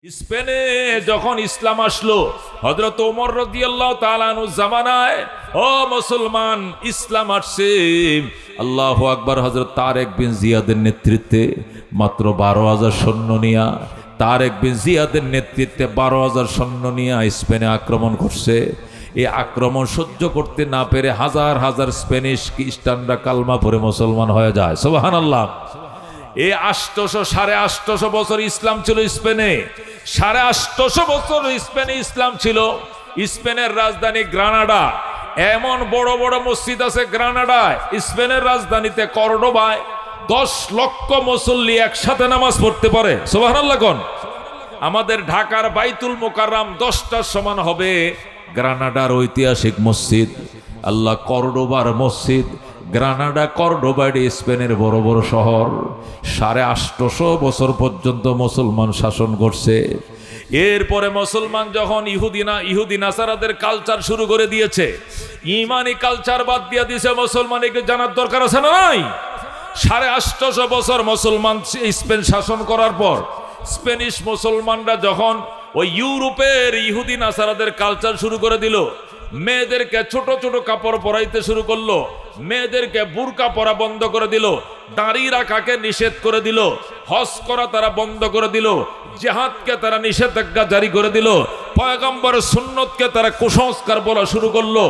স্পেনে যখন ইসলাম আসলো হযরত ওমর রাদিয়াল্লাহু তাআলা আনহুর জামানায়, ও মুসলমান, ইসলাম আসছে। আল্লাহু আকবার। হযরত তারেক বিন জিয়াদের নেতৃত্বে মাত্র 12,000 সৈন্য নিয়া, তারেক বিন জিয়াদের নেতৃত্বে 12,000 সৈন্য নিয়ে স্পেনে আক্রমণ করছে। এই আক্রমণ সহ্য করতে না পেরে হাজার হাজার স্প্যানিশ খ্রিস্টানরা কালমা পড়ে মুসলমান হয়ে যায়। সুবহানাল্লাহ। এই 850 বছর ইসলাম ছিল স্পেনে, 850 বছর স্পেনে ইসলাম ছিল। স্পেনের রাজধানী গ্রানাডা, এমন বড় বড় মসজিদ আছে গ্রানাডায়। স্পেনের রাজধানীতে কর্ডোবায় 10 লক্ষ মুসল্লি একসাথে নামাজ পড়তে পারে। সুবহানাল্লাহ কোন। আমাদের ঢাকার বাইতুল মোকাররম 10টার সমান হবে গ্রানাডার ঐতিহাসিক মসজিদ। আল্লাহ, কর্ডোবার মসজিদ, গ্রানাডা, কর্ডোবা, স্পেনের বড় বড় শহর। 850 বছর পর্যন্ত মুসলমান শাসন করছে। এরপরে মুসলমান যখন ইহুদি নাসারাদের কালচার শুরু করে দিয়েছে, ইমানি কালচার বাদ দিয়ে দিয়েছে, মুসলমানকে জানার দরকার আছে না নাই? 850 বছর মুসলমান স্পেন শাসন করার পর স্পেনিশ মুসলমানরা যখন ওই ইউরোপের ইহুদি নাসারাদের কালচার শুরু করে দিল, মেয়েদেরকে ছোট ছোট কাপড় পরাইতে শুরু করলো, মেয়েদেরকে বুরকা পরা বন্ধ করে দিল, দাড়ি রাখাকে নিষেধ করে দিল, হজ করা তারা বন্ধ করে দিল, জিহাদকে তারা নিষেধাজ্ঞা জারি করে দিল, পয়গম্বরের সুন্নতকে তারা কুসংস্কার বলা শুরু করলো।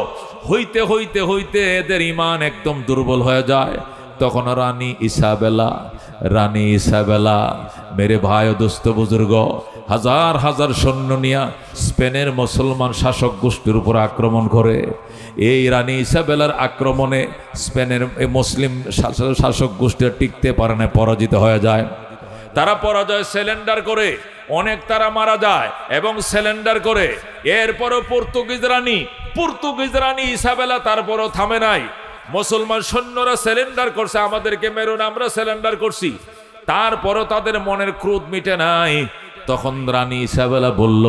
হইতে হইতে হইতে এদের ঈমান একদম দুর্বল হয়ে যায়। তখন রানী ইসাবেলা, মেরে ভাই ও দোস্ত বুজুর্গ, হাজার হাজার সৈন্য নিয়া স্পেনের মুসলমান শাসক গোষ্ঠীর উপর আক্রমণ করে। এই রানী ইসাবেলার আক্রমণে স্পেনের মুসলিম শাসক গোষ্ঠী টিকতে পারে না, পরাজিত হয়ে যায়। তারা পরাজয় সিলিন্ডার করে, অনেক তারা মারা যায় এবং সিলিন্ডার করে। এরপরও পর্তুগিজ রানী ইসাবেলা তারপরও থামে নাই। মুসলমান সৈন্যরা সিলিন্ডার করছে, আমাদেরকে মেরুন, আমরা সিলিন্ডার করছি। তারপরও তাদের মনের ক্রোধ মিটে নাই। তখন রানী ইসাবেলা বলল,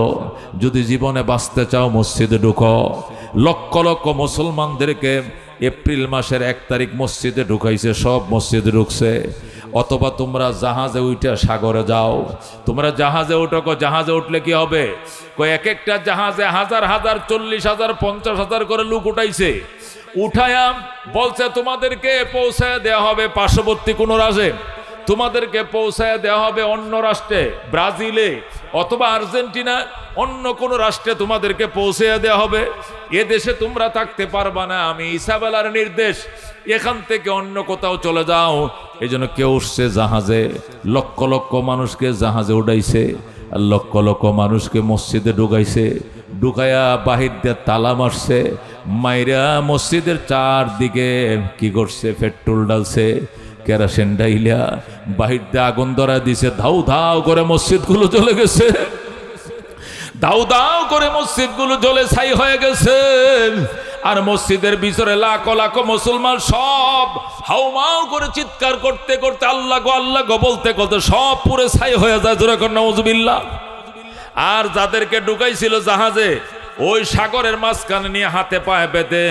যদি জীবনে বাঁচতে চাও মসজিদে ঢুকো। লক্ষ লক্ষ মুসলমানদেরকে এপ্রিল মাসের 1 তারিখ মসজিদে ঢুকাইছে, সব মসজিদে ঢুকছে। অথবা তোমরা জাহাজে উঠে সাগরে যাও। তোমরা জাহাজে উঠো। জাহাজে উঠলে কি হবে? এক একটা জাহাজে হাজার হাজার, 40,000, 50,000 করে লোক উঠাইছে। উঠায়া বলছে তোমাদেরকে পৌঁছায় দেওয়া হবে পার্শ্ববর্তী কোনো রাজ্যে, তোমাদেরকে পৌঁছায় দেওয়া হবে অন্য রাষ্ট্রে, ব্রাজিলে অথবা আর্জেন্টিনা, অন্য কোনো রাষ্ট্রে তোমাদেরকে পৌঁছায় দেওয়া হবে। এ দেশে তোমরা থাকতে পারবা না, আমি ইসাবেলার নির্দেশ, এখান থেকে অন্য কোথাও চলে যাও। এই জন্য কেউ উঠছে জাহাজে, লক্ষ লক্ষ মানুষকে জাহাজে উঠাইছে, আর লক্ষ লক্ষ মানুষকে মসজিদে ঢুকাইছে। ঢুকাইয়া বাহির দিয়ে তালা মারছে, মাইরা মসজিদের চারদিকে কি করছে, পেট্রোল ডালছে, কেরোসিন ডাইলা বাহির দিয়ে আগুন ধরা দিছে। ধাউ ধাউ করে মসজিদগুলো জ্বলে গেছে, দাউ দাউ করে মসজিদগুলো জ্বলে ছাই হয়ে গেছে। আর মসজিদের ভিতরে লাখো লাখো মুসলমান সব হাউমাউ করে চিৎকার করতে করতে, আল্লাহ গো বলতে বলতে সব পুরো ছাই হয়ে যায়। জোরে কর নাউজুবিল্লাহ। আর যাদেরকে ঢুকাইছিল জাহাজে, ওই সাগরের মাঝখানে নিয়ে হাতে পায়ে বেঁধে,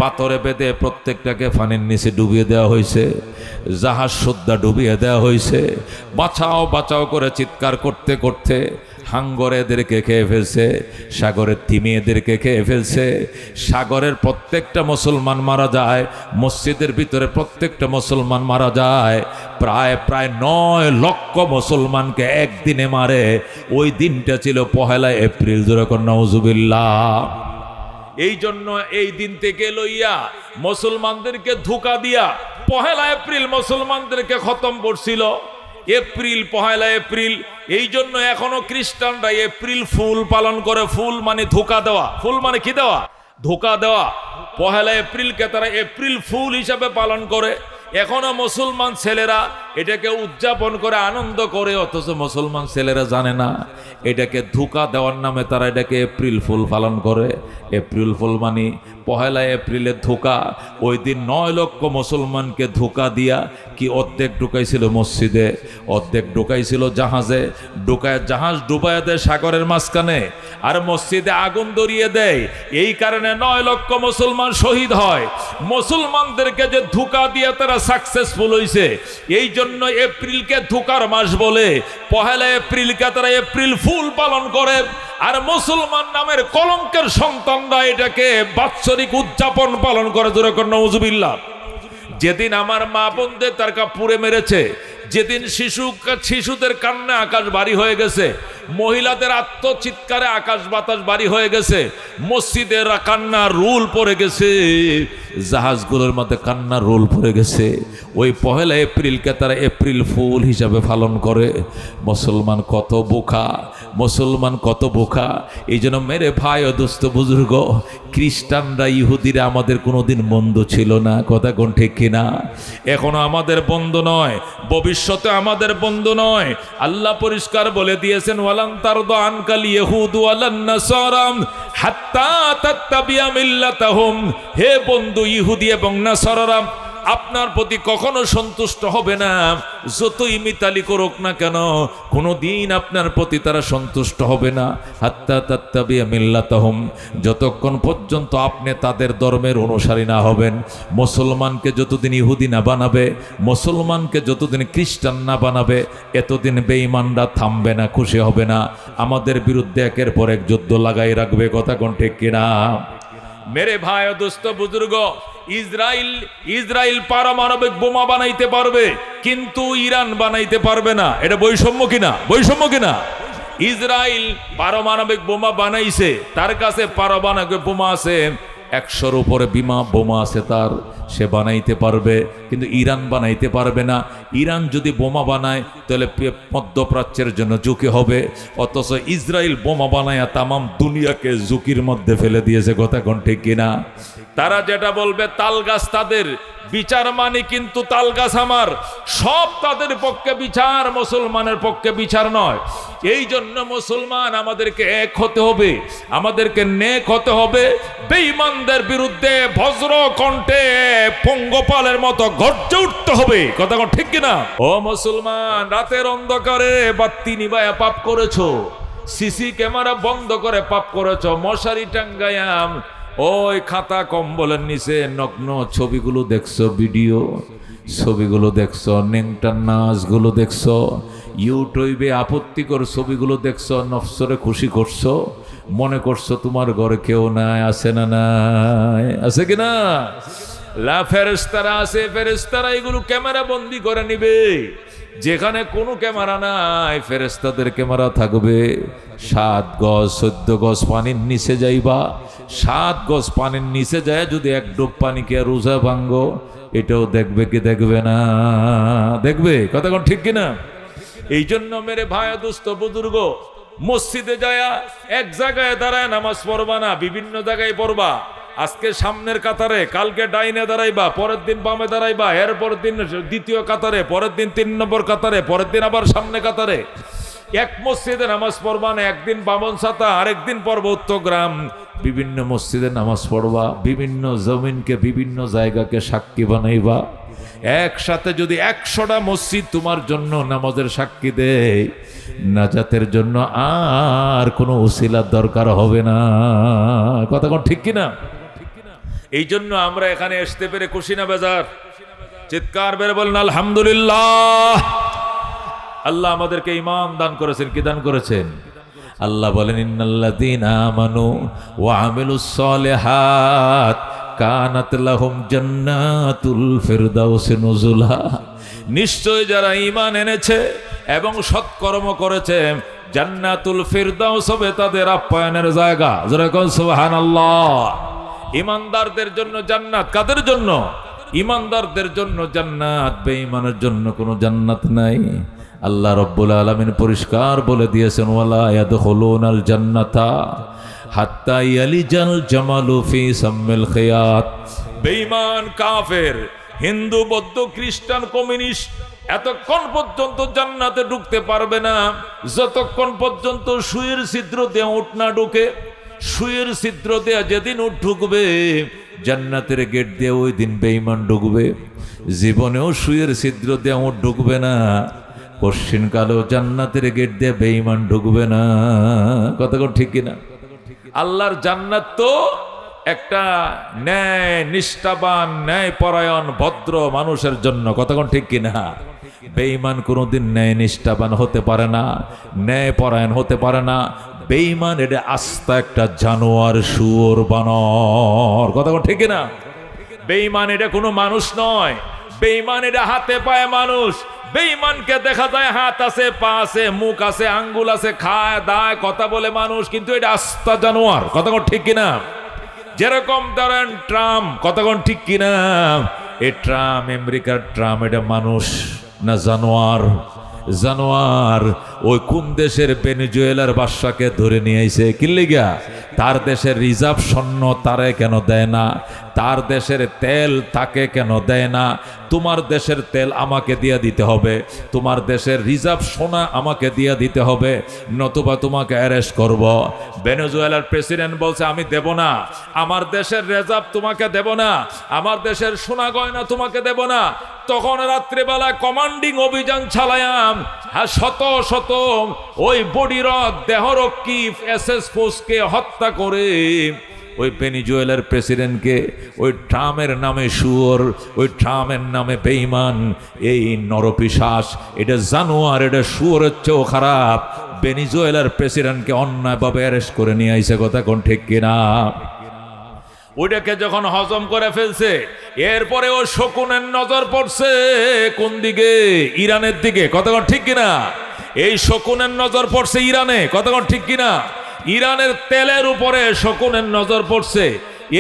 পাথরে বেঁধে প্রত্যেকটাকে পানির নিচে ডুবিয়ে দেওয়া হয়েছে। জাহাজ সুদ্ধা ডুবিয়ে দেওয়া হয়েছে। বাঁচাও বাঁচাও করে চিৎকার করতে করতে হাঙ্গর এদেরকে খেয়ে ফেলছে, সাগরের তিমি এদেরকে খেয়ে ফেলছে। সাগরের প্রত্যেকটা মুসলমান মারা যায়, মসজিদের ভিতরে প্রত্যেকটা মুসলমান মারা যায়। প্রায় 9 লক্ষ মুসলমানকে একদিনে মারে। ওই দিনটা ছিল 1 এপ্রিল। যখন নাউজুবিল্লাহ। এই জন্য এই দিন থেকে লইয়া মুসলমানদেরকে ধোঁকা দিয়া 1 এপ্রিল মুসলমানদেরকে খতম করছিল। April, 1 April. এই জন্য এখনো খ্রিস্টানরা এপ্রিল ফুল পালন করে। ফুল মানে ধোঁকা দেওয়া, ফুল মানে কি দেওয়া? ধোঁকা দেওয়া। 1 এপ্রিলকে তারা এপ্রিল ফুল হিসাবে পালন করে। এখনো মুসলমান ছেলেরা এটাকে উদযাপন করে, আনন্দ করে, অথচ মুসলমান ছেলেরা জানে না এটাকে ধোঁকা দেওয়ার নামে তারা এটাকে এপ্রিল ফুল পালন করে। এপ্রিল ফুল মানে 1 এপ্রিলের ধোঁকা। ওই দিন 9 লক্ষ মুসলমানকে ধোঁকা দিয়া কি অর্ধেক ঢুকাইছিল মসজিদে, অর্ধেক ঢুকাইছিল জাহাজে। ঢুকায় জাহাজ ডুবাইয়া দেয় সাগরের মাঝখানে, আর মসজিদে আগুন ধরিয়ে দেয়। এই কারণে 9 লক্ষ মুসলমান শহীদ হয়। মুসলমানদেরকে যে ধোঁকা দিয়ে তারা সাকসেসফুল হয়েছে, এই জন্য জন্য এপ্রিলকে ধোঁকার মাস বলে পহেলা এপ্রিলকে তারা এপ্রিল ফুল পালন করে, আর মুসলমান নামের কলঙ্কের সন্তানরা এটাকে বাৎসরিক উদযাপন পালন করে। জোরে কর নাউজুবিল্লাহ। যেদিন আমার মা বোনদের তার কাপুরে মেরেছে, যেদিন শিশুদের কান্না আকাশ ভারী হয়ে গেছে, মহিলাদের আত্মচিৎকারে আকাশ বাতাস ভারী হয়ে গেছে, মসজিদের কান্না রোল পড়ে গেছে, জাহাজগুলোর মধ্যে কান্না রোল পড়ে গেছে, ওই পহেলা এপ্রিলকে তারা এপ্রিল ফুল হিসাবে পালন করে। মুসলমান কত বোকা, মুসলমান কত বোকা। এই জন্য মেরে ভাই ও দোস্ত বুজুর্গ, খ্রিস্টানরা ইহুদিরা আমাদের কোনোদিন বন্ধু ছিল না। কথা কোন ঠিক কিনা? এখনো আমাদের বন্ধু নয়, ভবিষ্যতে আমাদের বন্ধু নয়। আল্লাহ পরিষ্কার বলে দিয়েছেন, ওয়ালান তারদা আনকাল ইয়াহুদ ওয়ালান নাসারা হাত্তা তাত্তাবিয়া মিল্লাতাহুম। হে বন্ধু, ইহুদি এবং নাসারারা আপনার প্রতি কখনো সন্তুষ্ট হবে না, যতই মিতালি করুক না কেন, কোনোদিন আপনার প্রতি তারা সন্তুষ্ট হবে না। হাত্তা তাত্তাবিয়া মিল্লাতাহুম, যতক্ষণ পর্যন্ত আপনি তাদের ধর্মের অনুসারী না হবেন। মুসলমানকে যতদিন ইহুদি না বানাবে, মুসলমানকে যতদিন খ্রিস্টান না বানাবে, এতদিন বেঈমানরা থামবে না, খুশি হবে না, আমাদের বিরুদ্ধে একের পর এক যুদ্ধ লাগাই রাখবে। কথা কোন ঠিক কিনা? মেরে ভাই ও দোস্ত বুজুর্গ, ইসরায়েল পারমাণবিক বোমা বানাইতে পারবে, কিন্তু ইরান বানাইতে পারবে না। এটা বৈষম্য কিনা? বৈষম্য কিনা? ইসরায়েল পারমাণবিক বোমা বানাইছে, তার কাছে পারমাণবিক বোমা আছে 100-র উপরে বোমা আছে তার, সে বানাইতে পারবে, কিন্তু ইরান বানাইতে পারবে না। ইরান যদি বোমা বানায় তাহলে মধ্যপ্রাচ্যের জন্য ঝুঁকি হবে, অথচ ইসরায়েল বোমা বানায় তামাম দুনিয়াকে ঝুঁকির মধ্যে ফেলে দিয়েছে। কথা কোন ঠিক কিনা? তারা যেটা বলবে তাল গাছ তাদের বিচার মানি, কিন্তু তাল গাছ আমার। সব তাদের পক্ষে বিচার, মুসলমানের পক্ষে বিচার নয়। এই জন্য মুসলমান আমাদেরকে এক হতে হবে, আমাদেরকে নেক হতে হবে, বেঈমানদের বিরুদ্ধে বজ্র কণ্ঠে পঙ্গপালের মতো গর্জে উঠতে হবে। কথা কোন ঠিক কিনা? ও মুসলমান, রাতের অন্ধকারে বাতি নিভায়া পাপ করেছো, সিসি ক্যামেরা বন্ধ করে পাপ করেছো, মশারি টাঙ্গায়াম ওই খাতা কম্বলের নিচে নগ্ন ছবিগুলো দেখছো, ভিডিও ছবিগুলো দেখছো, নেংটার নাচগুলো দেখছো, ইউটিউবে আপত্তিকর ছবিগুলো দেখছো, নফসরে খুশি করছো, মনে করছো তোমার ঘরে কেউ নাই। আছে না? নাই? আছে কিনা? লা ফেরেশতারা আছে, ফেরেশতারা এগুলো ক্যামেরা বন্দি করে নিবে। যেখানে কোনো ক্যামেরা নাই, ফেরেশতাদের ক্যামেরা থাকবে। 7 গজ 14 গজ পানির নিচে যাইবা, 7 গজ পানির নিচে যায় যদি এক ডোব পানিকে রোজা ভাঙ্গো, এটাও দেখবে কি দেখবে না? দেখবে। কথা কোন ঠিক কিনা? এই জন্য মেরে ভাই দোস্ত বুজুর্গ, মসজিদে যায়া এক জায়গায় দাঁড়ায় নামাজ পড়বা না, বিভিন্ন জায়গায় পড়বা। আজকে সামনের কাতারে, কালকে ডাইনে দাঁড়াইবা, পরের দিন বামে দাঁড়াইবা, এরপর দিন দ্বিতীয় কাতারে, পরের দিন 3 নম্বর কাতারে, পরের দিন আবার সামনে কাতারে। এক মসজিদে নামাজ পড়বা না, একদিন বামন ছাতা, আরেকদিন পড়বা উত্তরগ্রাম। বিভিন্ন মসজিদে নামাজ পড়বা, বিভিন্ন জমিনকে, বিভিন্ন জায়গাকে সাক্ষী বানাইবা। একসাথে যদি 100টা মসজিদ তোমার জন্য নামাজের সাক্ষী দেয়, নাজাতের জন্য আর কোনো উসিলার দরকার হবে না। কথা কোন ঠিক কিনা? এই জন্য আমরা এখানে আসতে পেরে খুশি না বেজার? চিৎকার বের বলেন আলহামদুলিল্লাহ। আল্লাহ আমাদেরকে ঈমান দান করেছেন। কি দান করেছেন? আল্লাহ বলেন, ইন্নাল্লাযীনা আমানু ওয়া আমিলুস সালিহাত কানাত লাহুম জান্নাতুল ফিরদাউসি নুজুলা। নিশ্চয় যারা ঈমান এনেছে এবং সৎকর্ম করেছে, জান্নাতুল ফিরদাউস হবে তাদের আপ্যায়নের জায়গা। যারা কোন সুবহানাল্লাহ। ঈমানদারদের জন্য জান্নাত। কাদের জন্য? ঈমানদারদের জন্য জান্নাত, বেঈমানের জন্য কোনো জান্নাত নাই। আল্লাহ রাব্বুল আলামিন পরিষ্কার বলে দিয়েছেন, ওয়ালা ইয়াদখুলুনাল জান্নাতা হাত্তা ইয়ালিজাল জামালু ফি সাম্মিল খিয়াত। বেঈমান, কাফের, হিন্দু, বৌদ্ধ, খ্রিস্টান, কমিউনিস্ট এতক্ষণ পর্যন্ত জান্নাতে ঢুকতে পারবে না যতক্ষণ পর্যন্ত সুয়ের ছিদ্র দিয়ে উঠ না ঢুকে। সুয়ের ছিদ্র দিয়ে যেদিন উঠ ঢুকবে, জান্নাতের গেট দিয়ে ওই দিন বেঈমান ঢুকবে। জীবনেও সুয়ের ছিদ্র দিয়ে উঠ ঢুকবে না, কশ্চিনকালেও জান্নাতের গেট দিয়ে বেঈমান ঢুকবে না। কথা ঠিক কিনা? আল্লাহর জান্নাত তো একটা ন্যায় নিষ্ঠাবান, ন্যায় পরায়ণ, ভদ্র মানুষের জন্য। কথা ঠিক কিনা? বেঈমান কোনোদিন ন্যায় নিষ্ঠাবান হতে পারে না, ন্যায় পরায়ণ হতে পারে না। বেঈমান এটা আস্তা একটা জানোয়ার, শুয়োর, বানর। কথা ঠিক না? বেঈমান এটা কোনো মানুষ নয়। বেঈমান এটা হাতে পায়ে মানুষ। বেঈমানকে দেখা যায় হাত আছে, পা আছে, মুখ আছে, আঙ্গুল আছে, খায় দায়, কথা বলে মানুষ, কিন্তু এটা আস্তা জানোয়ার। কথা ঠিক কিনা? যেরকম ধরেন ট্রাম্প, কথা ঠিক কিনা? এই ট্রাম্প, আমেরিকার ট্রাম্প, এটা মানুষ না জানোয়ার? জানোয়ার। ওই কোন দেশের ভেনেজুয়েলার বাদশাকে ধরে নিয়ে আইছে, কি লিগা? তার দেশের রিজার্ভ স্বর্ণ তারে কেন দেয় না? তার দেশের তেল তাকে কেন দেয় না? তোমার দেশের তেল আমাকে দিয়ে দিতে হবে, তোমার দেশের রিজার্ভ সোনা আমাকে দিয়ে দিতে হবে, নতুবা তোমাকে অ্যারেস্ট করব। ভেনেজুয়েলার প্রেসিডেন্ট বলছে আমি দেব না, আমার দেশের রিজার্ভ তোমাকে দেব না, আমার দেশের সোনা গয়না তোমাকে দেব না। তখন রাত্রিবেলা কমান্ডিং অভিযান চালায়াম, শত শত ওই বডিরত দেহরক্ষী এসএস ফোর্সকে হত্যা করে ওই ভেনেজুয়েলার প্রেসিডেন্টকে, ওই ট্রাম্পের নামে শুয়োর, ওই ট্রাম্পের নামে বেঈমান, এই নরপিশাচ, এটা জানোয়ার, এটা শুয়োরের চেয়েও খারাপ। ভেনেজুয়েলার প্রেসিডেন্টকে অন্যায়ভাবে অ্যারেস্ট করে নিয়ে আইছে। কথা কোন ঠিক কিনা? ওইটাকে যখন হজম করে ফেলছে, এরপরে ও শকুনের নজর পড়ছে কোন দিকে? ইরানের দিকে। কথা ঠিক কিনা? এই শকুনের নজর পড়ছে ইরানে। কথা ঠিক কিনা? ইরানের তেলের উপরে শকুনের নজর পড়ছে।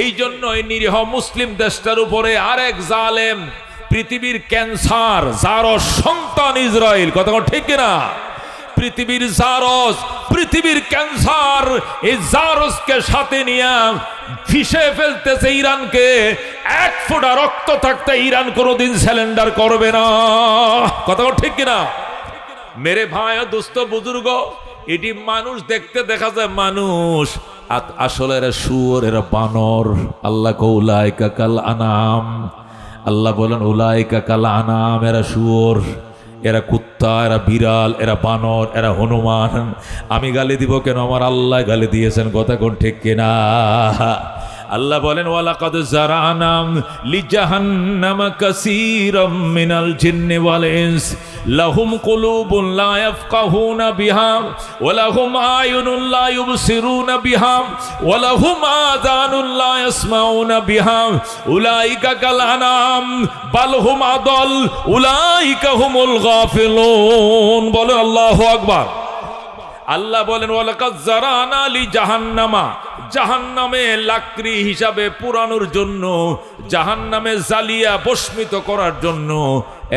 এই জন্য এই নিরীহ মুসলিম দেশটার উপরে আরেক জালেম, পৃথিবীর ক্যান্সার, জারস সন্তান ইসরায়েল। কথা ঠিক কিনা? পৃথিবীর জারস, পৃথিবীর ক্যান্সার, এই জারসকে সাথে নিয়ে ফিসে ফেলতেছে ইরানকে। এক ফোঁটা রক্ত থাকতে ইরান কোনোদিন স্যালেন্ডার করবে না। কথা ঠিক কিনা? মেরে ভাই ও দোস্ত বুজুর্গ, এটি মানুষ দেখতে দেখা যায় মানুষ, আসলে এরা শুয়োর, এরা বানর। আল্লাহ উলাইকা কাল আনাম, আল্লাহ বলেন উলাইকা কাল আনাম, এরা শুয়োর, এরা কুত্তা, এরা বিড়াল, এরা বানর, এরা হনুমান। আমি গালি দিব কেন? আমার আল্লাহ গালি দিয়েছেন। কথা কোন ঠিক কিনা? আল্লাহ বলেন ওয়ালাকাদ জারানাম লিজাহান্নাম কাসীরাম মিনাল জিন্নি ওয়াল ইনস লাহুম কুলুবুন লা ইয়াফকাহুনা বিহা ওয়া লাহুম আয়ুনুন লা ইউবসিরুনা বিহা ওয়া লাহুম আযানুন লা ইয়াসমাউনা বিহা উলাইকা কাল আনাম বাল হুম আদাল উলাইকা হুমুল গাফিলুন। বলেন আল্লাহু আকবার। আল্লাহ বলেন ওয়ালাকাদ জারানা লি জাহান্নামা, জাহান্নামে লাকড়ি হিসাবে পুরানোর জন্য, জাহান্নামে জ্বালিয়া ভস্মিত করার জন্য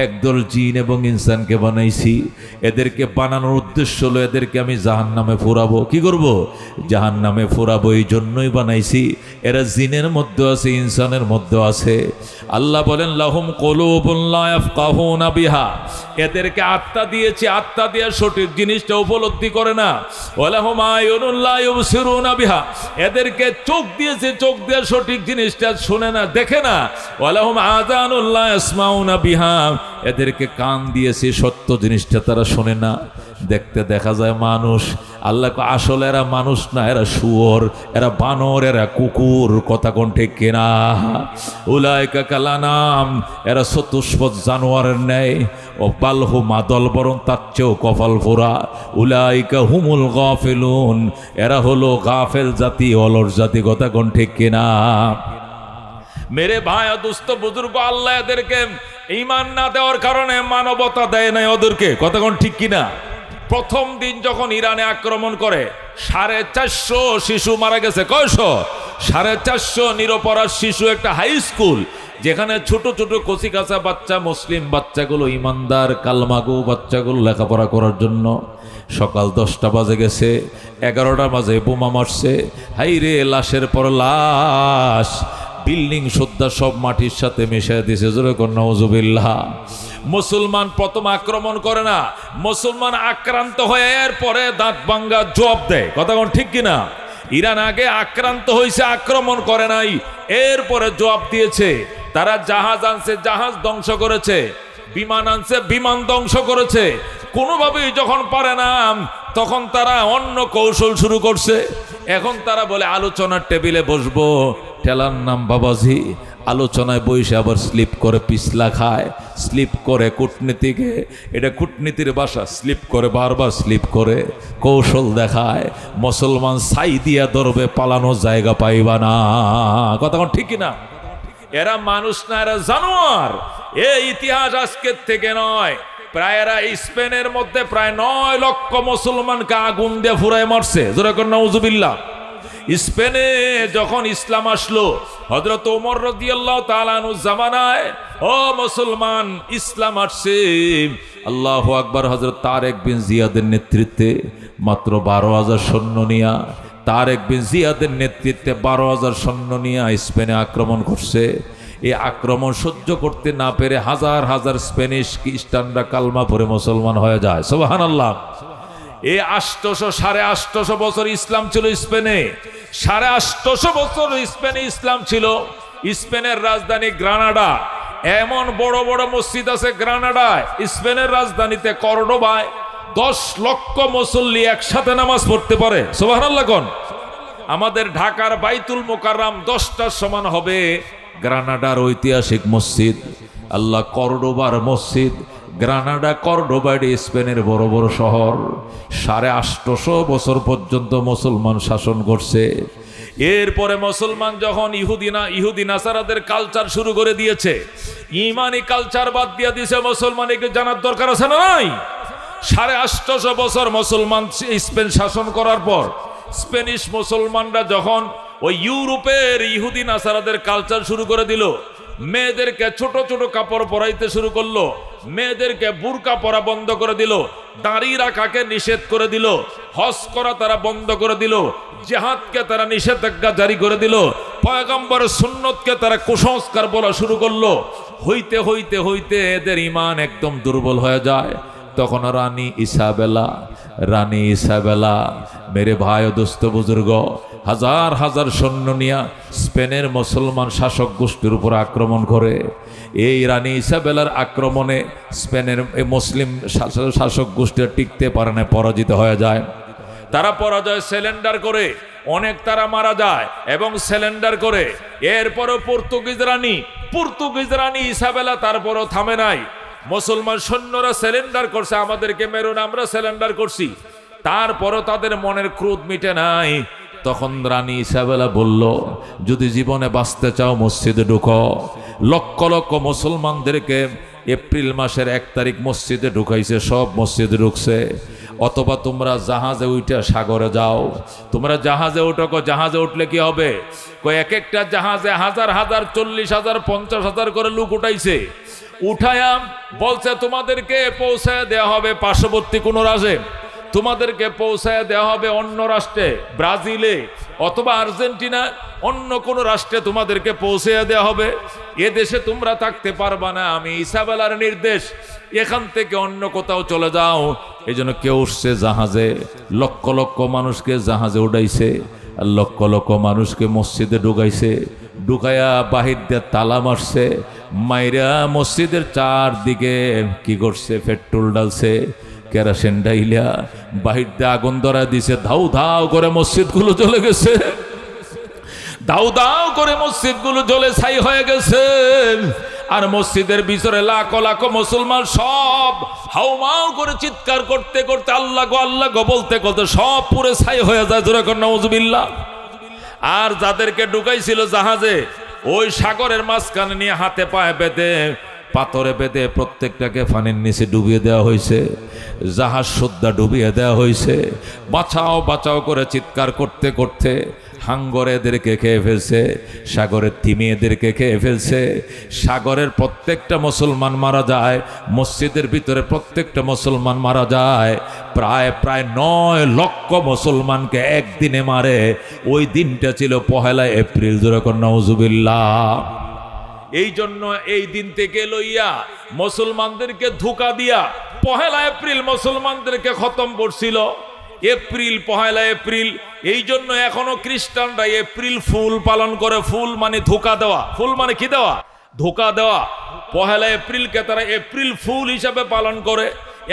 একদল জিন এবং ইনসানকে বানাইছি। এদেরকে বানানোর উদ্দেশ্য হলো এদেরকে আমি জাহান্নামে ফুরাবো। কি করব? জাহান্নামে ফুরাবো। এই জন্যই বানাইছি। এরা জিনের মধ্যে আছে, ইনসানের মধ্যে আছে। আল্লাহ বলেন লাহুম কুলুবুন লা ইয়াফকাহুনা বিহা, এদেরকে আত্মা দিয়েছি, আত্মা দিয়ে সঠিক জিনিসটা উপলব্ধি করে না। ওয়া লাহুম আয়ুনুন লা ইউবসিরুনা বিহা, এদেরকে চোখ দিয়েছে, চোখ দিয়ে সঠিক জিনিসটা শুনে না, দেখে না। ওয়া লাহুম আযানুন লা ইয়াসমাউনা বিহা, এদেরকে কান দিয়েছে, সত্য জিনিসটা তারা শোনে না। দেখতে দেখা যায় মানুষ। আল্লাহ আসলে এরা মানুষ না, এরা শুয়োর, এরা বানর, এরা কুকুর। কথা কোন ঠিক কিনা? উলাইকা কাল আনাম, এরা চতুষ্পদ জানোয়ারের ন্যায়। ও বালহু মাদল, বরং তার চেয়েও কপাল ফোরা। উলাইকা হুমুল গাফিলুন, এরা হলো গাফেল জাতি, অলস জাতি। কথা কোন ঠিক কিনা? মেরে ভাই দুস্থ বুজুর্গ, আল্লাহ এদেরকে ঈমান না দেওয়ার কারণে মানবতা দেয় নাই ওদেরকে। কথা কোন ঠিক কিনা? প্রথম দিন যখন ইরানে আক্রমণ করে 450 শিশু মারা গেছে। কয়শো? 450 নিরপরাধ শিশু। একটা হাই স্কুল যেখানে ছোট ছোট কচি কাঁচা বাচ্চা, মুসলিম বাচ্চাগুলো, ইমানদার কালমাগু বাচ্চাগুলো লেখাপড়া করার জন্য সকাল 10টা বাজে গেছে, 11টা বাজে বোমা মারছে। হাই রে, লাশের পর লাশ, বিল্ডিং সুদ্ধা সব মাটির সাথে মিশিয়ে দিয়েছে। জোরে কর নাউজুবিল্লাহ। মুসলমান প্রথম আক্রমণ করে না, মুসলমান আক্রান্ত হয়ে এরপরে দাঁত ভাঙ্গা জবাব দেয়। কথা কোন ঠিক কিনা? ইরান আগে আক্রান্ত হয়েছে, আক্রমণ করে নাই, এরপরে জবাব দিয়েছে। তারা জাহাজ আনছে, জাহাজ ধ্বংস করেছে, বিমান আনছে, বিমান ধ্বংস করেছে। কোনোভাবেই যখন পারে না, তখন তারা অন্য কৌশল শুরু করছে। এখন তারা বলে আলোচনার টেবিলে বসবো, টেলার নাম বাবাজি, আলোচনায় বসে আবার স্লিপ করে পিছলা খায়, স্লিপ করে কূটনীতিকে, এটা কূটনীতির ভাষা, স্লিপ করে বারবার স্লিপ করে কৌশল দেখায়। মুসলমান ছাই দিয়া ধরবে, পালানোর জায়গা পাইবা না। কথা কোন ঠিক না? এরা মানুষ না, এরা জানোয়ার। এই ইতিহাস আজকের থেকে নয়, প্রায় এরা স্পেনের মধ্যে প্রায় 9 লক্ষ মুসলমানকে আগুন দিয়ে ফুরায় মারছে। যেরকম নাউজুবিল্লাহ। স্পেনে যখন ইসলাম আসলো হযরত ওমর রাদিয়াল্লাহু তাআলা আনহুর জামানায়, ও মুসলমান ইসলাম আসছে, আল্লাহু আকবার। হযরত তারেক বিন জিয়াদের নেতৃত্বে মাত্র 12,000 সৈন্য নিয়া, তারেক বিন জিয়াদের নেতৃত্বে 12,000 সৈন্য নিয়ে স্পেনে আক্রমণ করছে। এই আক্রমণ সহ্য করতে না পেরে হাজার হাজার স্প্যানিশ খ্রিস্টানরা কালমা পড়ে মুসলমান হয়ে যায়। সুবহানাল্লাহ। এই 800 বছর ইসলাম ছিল স্পেনে, 850 বছর স্পেনে ইসলাম ছিল। স্পেনের রাজধানী গ্রানাডা, এমন বড় বড় মসজিদ আছে গ্রানাডায়। স্পেনের রাজধানীতে কর্ডোবায় 10 লক্ষ মুসল্লি একসাথে নামাজ পড়তে পারে। সুবহানাল্লাহ কোন? আমাদের ঢাকার বাইতুল মোকাররম 10টার সমান হবে গ্রানাডার ঐতিহাসিক মসজিদ। আল্লাহ, কর্ডোবার মসজিদ, গ্রানাডা, কর্ডোবা স্পেনের বড় বড় শহর। 850 বছর পর্যন্ত মুসলমান শাসন করছে। এরপরে মুসলমান যখন ইহুদি নাসারাদের কালচার শুরু করে দিয়েছে, ইমানি কালচার বাদ দিয়ে দিয়েছে, মুসলমানকে জানার দরকার আছে না নাই? 850 বছর মুসলমান স্পেন শাসন করার পর স্পেনিশ মুসলমানরা যখন ওই ইউরোপের ইহুদি নাসারাদের কালচার শুরু করে দিল, মেয়েদেরকে ছোট ছোট কাপড় পরাইতে শুরু করলো, মেয়েদেরকে বুরকা পরা বন্ধ করে দিল, দাড়ি রাখাকে নিষেধ করে দিল, হজ করা তারা বন্ধ করে দিল, জিহাদকে তারা নিষেধাজ্ঞা জারি করে দিল, পয়গম্বরের সুন্নতকে তারা কুসংস্কার বলা শুরু করলো। হইতে হইতে হইতে এদের ঈমান একদম দুর্বল হয়ে যায়। তখন রানী ইসাবেলা মেরে ভাই ও দোস্ত বুজুর্গ, হাজার হাজার সৈন্য নিয়ে স্পেনের মুসলমান শাসক গোষ্ঠীর উপর আক্রমণ করে। এই রানী ইসাবেলার আক্রমণে স্পেনের মুসলিম শাসক গোষ্ঠী টিকতে পারে না, পরাজিত হয়ে যায়। তারা পরাজয় সিলিন্ডার করে, অনেক তারা মারা যায় এবং সিলিন্ডার করে। এরপরও পর্তুগিজ রানী ইসাবেলা তারপরও থামে নাই। মুসলমান সৈন্যরা সিলিন্ডার করছে, আমাদেরকে মেরুন, আমরা সিলিন্ডার করছি। তারপরও তাদের মনের ক্রোধ মিটে নাই। তখন রানী ইসাবেলা বলল, যদি জীবনে বাঁচতে চাও মসজিদে ঢুকো। লক্ষ লক্ষ মুসলমানদেরকে এপ্রিল মাসের 1 তারিখ মসজিদে ঢুকাইছে, সব মসজিদে ঢুকছে। অথবা তোমরা জাহাজে উঠে সাগরে যাও। তোমরা জাহাজে উঠো। জাহাজে উঠলে কি হবে? এক একটা জাহাজে হাজার হাজার, 40,000, 50,000 করে লোক উঠাইছে। উঠায়া বলছে তোমাদেরকে পৌঁছায় দেওয়া হবে পার্শ্ববর্তী কোনো রাজ্যে, তোমাদেরকে পৌঁছায় দেওয়া হবে অন্য রাষ্ট্রে, ব্রাজিলে অথবা আর্জেন্টিনা, অন্য কোনো রাষ্ট্রে তোমাদেরকে পৌঁছে দেওয়া হবে। এ দেশে তোমরা থাকতে পারবা না, আমি ইসাবেলার নির্দেশ, এখান থেকে অন্য কোথাও চলে যাও। এই জন্য কেউ উঠছে জাহাজে, লক্ষ লক্ষ মানুষকে জাহাজে উঠাইছে, আর লক্ষ লক্ষ মানুষকে মসজিদে ঢুকাইছে। ঢুকাইয়া বাহির দিয়ে তালা মারছে, মাইরা মসজিদের চারদিকে কি করছে, পেট্রোল ডালছে, কেরোসিন ডাইলা বাহির দিয়ে আগুন ধরা দিছে। ধাউ ধাউ করে মসজিদগুলো জ্বলে গেছে, দাউ দাউ করে মসজিদগুলো জ্বলে ছাই হয়ে গেছে। আর মসজিদের ভিতরে লাখো লাখো মুসলমান সব হাউমাউ করে চিৎকার করতে করতে আল্লাহ গো বলতে বলতে সব পুরো ছাই হয়ে যায়। জোরে কর নাউজুবিল্লাহ। আর যাদেরকে ঢুকাইছিল জাহাজে, ওই সাগরের মাঝখানে নিয়ে হাতে পায়ে বেঁধে, পাথরে বেঁধে প্রত্যেকটাকে পানির নিচে ডুবিয়ে দেওয়া হয়েছে। জাহাজ সুদ্ধা ডুবিয়ে দেওয়া হয়েছে। বাঁচাও বাঁচাও করে চিৎকার করতে করতে হাঙ্গর এদেরকে খেয়ে ফেলছে, সাগরের তিমি এদেরকে খেয়ে ফেলছে। সাগরের প্রত্যেকটা মুসলমান মারা যায়, মসজিদের ভিতরে প্রত্যেকটা মুসলমান মারা যায়। প্রায় 9 লক্ষ মুসলমানকে একদিনে মারে। ওই দিনটা ছিল 1 এপ্রিল। যেরকম নাউজুবিল্লাহ। এই জন্য এই দিন থেকে লইয়া মুসলমানদেরকে ধোঁকা দিয়া 1 এপ্রিল মুসলমানদেরকে খতম করছিল। April 1 April. এই জন্য এখনো খ্রিস্টানরা এপ্রিল ফুল পালন করে। ফুল মানে ধোঁকা দেওয়া, ফুল মানে কি দেওয়া? ধোঁকা দেওয়া। 1 এপ্রিলকে তারা এপ্রিল ফুল হিসাবে পালন করে।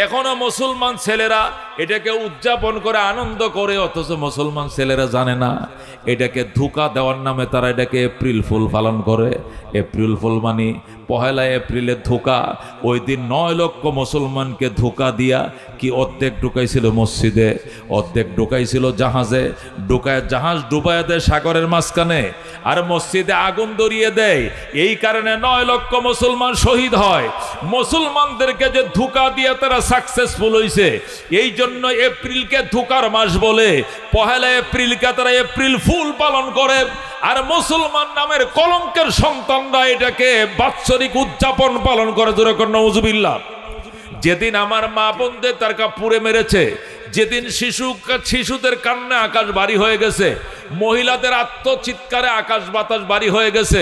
এখনো মুসলমান ছেলেরা এটাকে উদযাপন করে আনন্দ করে, অথচ মুসলমান ছেলেরা জানে না এটাকে ধোঁকা দেওয়ার নামে তারা এটাকে এপ্রিল ফুল পালন করে। এপ্রিল ফুল মানে পহেলা এপ্রিলের ধোঁকা। ওই দিন 9 লক্ষ মুসলমানকে ধোঁকা দিয়া কি অর্ধেক ঢুকাইছিল মসজিদে, অর্ধেক ঢুকাইছিল জাহাজে, ঢুকায় জাহাজ ডুবাইয়া দেয় সাগরের মাঝখানে, আর মসজিদে আগুন ধরিয়ে দেয়। এই কারণে 9 লক্ষ মুসলমান শহীদ হয়। মুসলমানদেরকে যে ধোঁকা দিয়ে তারা সাকসেসফুল হয়েছে, এই জন্য এপ্রিলকে ধোঁকার মাস বলে, পহেলা এপ্রিলকে তারা এপ্রিল ফুল পালন করে। আর মুসলমান নামের কলঙ্কের সন্তানরা এটাকে বাৎসরিক উদযাপন পালন করে। জোরে কর নাউজুবিল্লাহ। যেদিন আমার মা বোনদের তার পুড়ে মেরেছে, যেদিন শিশুদের কান্না আকাশ বাড়ি হয়ে গেছে, মহিলাদের আত্মচিৎকারে আকাশ বাতাস বাড়ি হয়ে গেছে,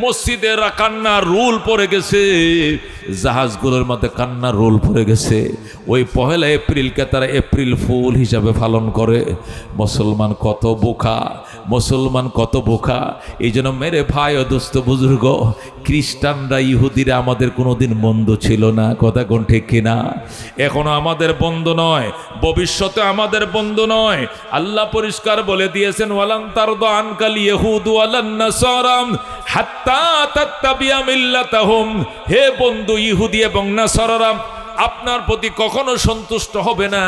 মসজিদের কান্না রোল পড়ে গেছে, জাহাজগুলোর মধ্যে কান্না রোল পড়ে গেছে, ওই পহেলা এপ্রিলকে তারা এপ্রিল ফুল হিসাবে পালন করে। মুসলমান কত বোকা, মুসলমান কত বোকা। এই জন্য মেরে ভাই ও দোস্ত বুজুর্গ, খ্রিস্টানরা ইহুদিরা আমাদের কোনোদিন বন্ধু ছিল না। কথা কোন ঠিক কিনা? এখনো আমাদের বন্ধু নয়, ভবিষ্যতে আমাদের বন্ধু নয়। আল্লাহ পরিষ্কার বলে দিয়েছেন, ওয়ালান তারদা আনকাল ইয়াহুদ ওয়ালান নাসারা হাত্তা তাত্তাবিয়া মিল্লাতাহুম। হে বন্ধু, ইহুদি এবং নাসারারা আপনার প্রতি কখনো সন্তুষ্ট হবে না,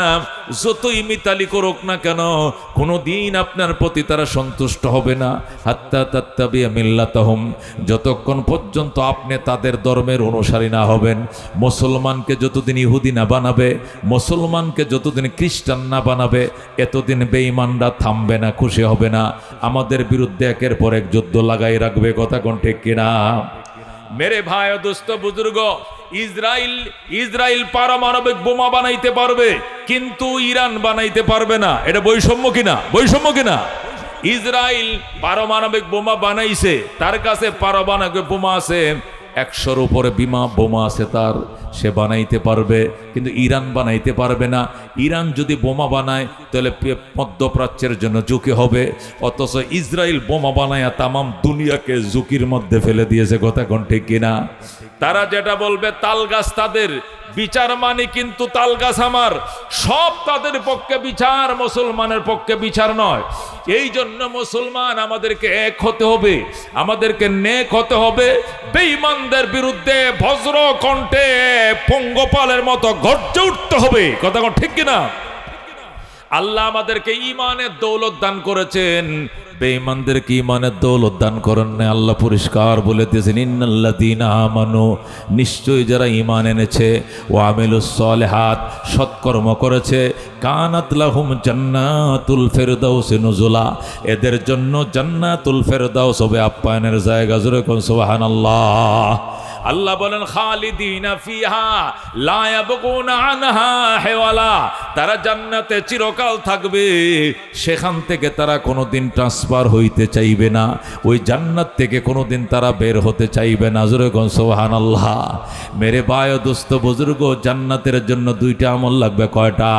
যতই মিতালি করুক না কেন, কোনোদিন আপনার প্রতি তারা সন্তুষ্ট হবে না। হাত্তা তাত্তাবিয়া মিল্লাতাহুম, যতক্ষণ পর্যন্ত আপনি তাদের ধর্মের অনুসারী না হবেন। মুসলমানকে যতদিন ইহুদি না বানাবে, মুসলমানকে যতদিন খ্রিস্টান না বানাবে, এতদিন বেঈমানরা থামবে না, খুশি হবে না, আমাদের বিরুদ্ধে একের পর এক যুদ্ধ লাগাই রাখবে। কথা কোন ঠিক কিনা? মেরে ভাই ও দোস্ত বুজুর্গ, ইসরায়েল পারমাণবিক বোমা বানাইতে পারবে, কিন্তু ইরান বানাইতে পারবে না। এটা বৈষম্য কিনা? বৈষম্য কিনা? ইসরায়েল পারমাণবিক বোমা বানাইছে, তার কাছে পারমাণবিক বোমা আছে 100-র উপরে বোমা আছে তার, সে বানাইতে পারবে, কিন্তু ইরান বানাইতে পারবে না। ইরান যদি বোমা বানায় তাহলে মধ্যপ্রাচ্যের জন্য ঝুঁকি হবে, অথচ ইসরায়েল বোমা বানায় তামাম দুনিয়াকে ঝুঁকির মধ্যে ফেলে দিয়েছে। কথা কোন ঠিক কিনা? তারা যেটা বলবে তাল গাছ তাদের বিচার মানে, কিন্তু তাল গাছ আমার, সব তাদের পক্ষে বিচার, মুসলমানের পক্ষে বিচার নয়। এই জন্য মুসলমান আমাদেরকে এক হতে হবে, আমাদেরকে নেক হতে হবে, বেঈমানদের বিরুদ্ধে বজ্র কণ্ঠে পঙ্গপালের মতো গর্জে উঠতে হবে। কথা ঠিক কিনা? আল্লাহ আমাদেরকে ঈমানের দৌলত দান করেছেন, বেঈমানদেরকে ঈমানের দৌলত দান করেন না। আল্লাহ পরিষ্কার বলে দিয়েছেন, ইন্নাল্লাযীনা আমানু, নিশ্চয়ই যারা ঈমান এনেছে, ওয়া আমিলুস সালিহাত, সৎকর্ম করেছে, কানাত লাহুম জান্নাতুল ফিরদাউস নুজুলা, এদের জন্য জান্নাতুল ফিরদাউস হবে আপ্যায়নের জায়গা। জোরে কোন সুবহানাল্লাহ। আল্লাহ বলেন, খালিদিনা ফিহা লা ইয়াবগুনা আনহা হিওয়ালা, তারা জান্নাতে চিরকাল থাকবে, সেখান থেকে তারা কোনোদিন ট্রান্সফার হইতে চাইবে না, ওই জান্নাত থেকে কোনোদিন তারা বের হতে চাইবে না। জোরে কোন সুবহানাল্লাহ। মেরে ভাই ও দোস্ত বুজুর্গ, জান্নাতের জন্য 2টা আমল লাগবে। কয়টা?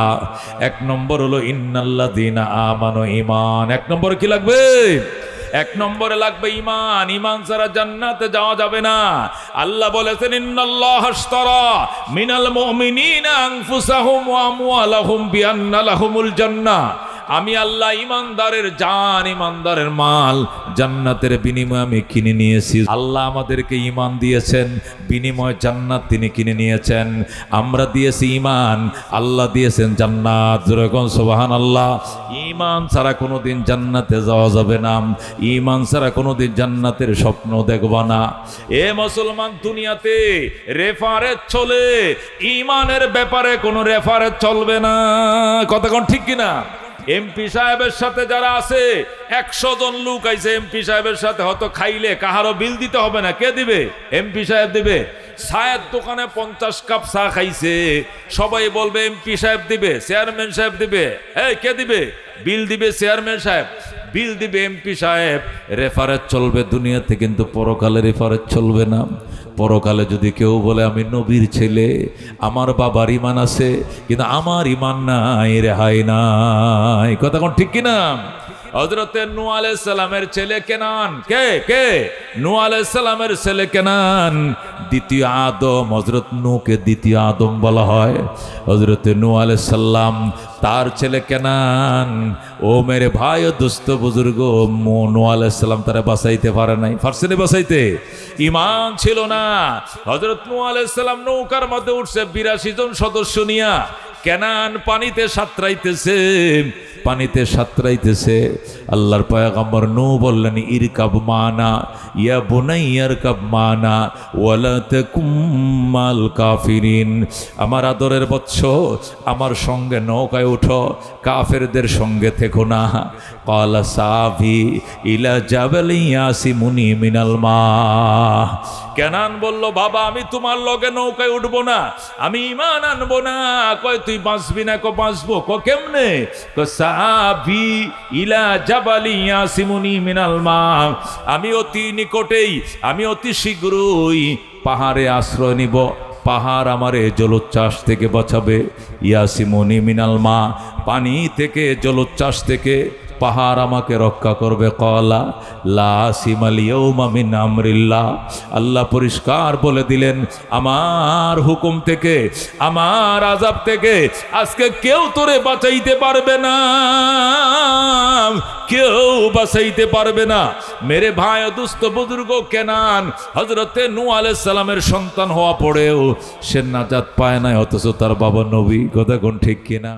1 নম্বর হলো ইন্নাল্লাযীনা আমানু, ঈমান। 1 নম্বর কি লাগবে? 1 নম্বরে লাগবে ঈমান। ঈমান ছাড়া জান্নাতে যাওয়া যাবে না। আল্লাহ বলেছেন, ইন্নাল্লাহা আশতারা মিনাল মুমিনিনা আনফুসাহুম ওয়া আমওয়ালাহুম বিআন্না লাহুমুল জান্নাহ। আমি আল্লাহ ইমানদারের জান, ইমানদারের মাল জান্নাতের বিনিময়ে আমি কিনে নিয়েছি। আল্লাহ আমাদেরকে ঈমান দিয়েছেন, বিনিময় জান্নাত তিনি কিনে নিয়েছেন। আমরা দিয়েছি ঈমান, আল্লাহ দিয়েছেন জান্নাত। যেরকম সুবহানাল্লাহ। ঈমান ছাড়া কোনোদিন জান্নাতে যাওয়া যাবে না, ঈমান ছাড়া কোনোদিন জান্নাতের স্বপ্ন দেখবা না। এ মুসলমান, দুনিয়াতে রেফারেন্স চলে, ঈমানের ব্যাপারে কোনো রেফারেন্স চলবে না। কথা কোন ঠিক কিনা? এমপি সাহেবের সাথে যারা আছে, 100 জন লোক আইছে এমপি সাহেবের সাথে, হয়তো খাইলে কাহারও বিল দিতে হবে না। কে দিবে? এমপি সাহেব দিবে। চায়ের দোকানে 50 কাপ চা খাইছে, সবাই বলবে এমপি সাহেব দিবে, চেয়ারম্যান সাহেব দিবে। এই কে দিবে? বিল দিবে চেয়ারম্যান সাহেব, বিল দিবে এমপি সাহেব। রেফারেন্স চলবে দুনিয়াতে, কিন্তু পরকালে রেফারেন্স চলবে না। পরকালে যদি কেউ বলে আমি নবীর ছেলে, আমার বাবার ঈমান আছে কিন্তু আমার ঈমান নাই, রেহাই নাই। কথা কোন ঠিক কিনা? হযরতে নূহ আলাইহিস সালামের ছেলে কেনান, কে কে? নূহ আলাইহিস সালামের ছেলে কেনান, দ্বিতীয় আদম। হযরত নূহকে দ্বিতীয় আদম বলা হয়। হযরতে নূহ আলাইহিস সালাম, তার ছেলে কেনান। ও মেরে ভাই ও দোস্ত বুজুর্গ, নূহ আলাইহিস সালাম তারা বাঁচাইতে পারে নাই। পারছে না বাঁচাইতে? ঈমান ছিল না। হযরত নূহ আলাইহিস সালাম নৌকার মধ্যে উঠছে ৮২ জন সদস্য নিয়া। কেনান পানিতে সাঁতরাইতেছে, পানিতে সাঁতরাইতেছে। আল্লাহর পয়গম্বর নূহ বললেন, ইরকাব মানা ইয়া বুনাইয়া ইরকাব মানা ওয়ালা তাকুম মাল কাফিরিন। আমার আদরের বৎস, আমার সঙ্গে নৌকায় উঠো, কাফেরদের সঙ্গে থেকো না। ক্বালা সাবি ইলা জাবালি ইয়াসিমুনি মিনাল মা। কেনান বলল, বাবা আমি তোমার লগে নৌকায় উঠবো না, আমি ঈমান আনবো না। কয় তুই বাঁচবি না? কো বাঁচবো। ক কেমনে? তো সাবি ইলা জাবালি ইয়াসিমুনি মিনাল মা। আমি অতি নিকটেই, আমি অতি শীঘ্রই পাহাড়ে আশ্রয় নিব, পাহাড় আমারে জলোচ্ছ্বাস থেকে বাঁচাবে। ইয়াসিমুনি মিনাল মা, পানি থেকে, জলোচ্ছ্বাস থেকে পাহাড় আমাকে রক্ষা করবে। ক্বালা লা আসিমাল ইয়াউমা মিন আমরিল্লাহ। আল্লাহ পরিষ্কার বলে দিলেন, আমার হুকুম থেকে, আমার আযাব থেকে আজকে কেউ তোরে বাঁচাইতে পারবে না, কেউ বাঁচাইতে পারবে না। মেরে ভাই ও দুস্থ বুজুর্গ, কেনান হযরতে নূহ আলাইহিস সালামের সন্তান হওয়া পড়েও সে নাজাত পায় না, অথচ তার বাবা নবী। কথা কোন ঠিক কিনা?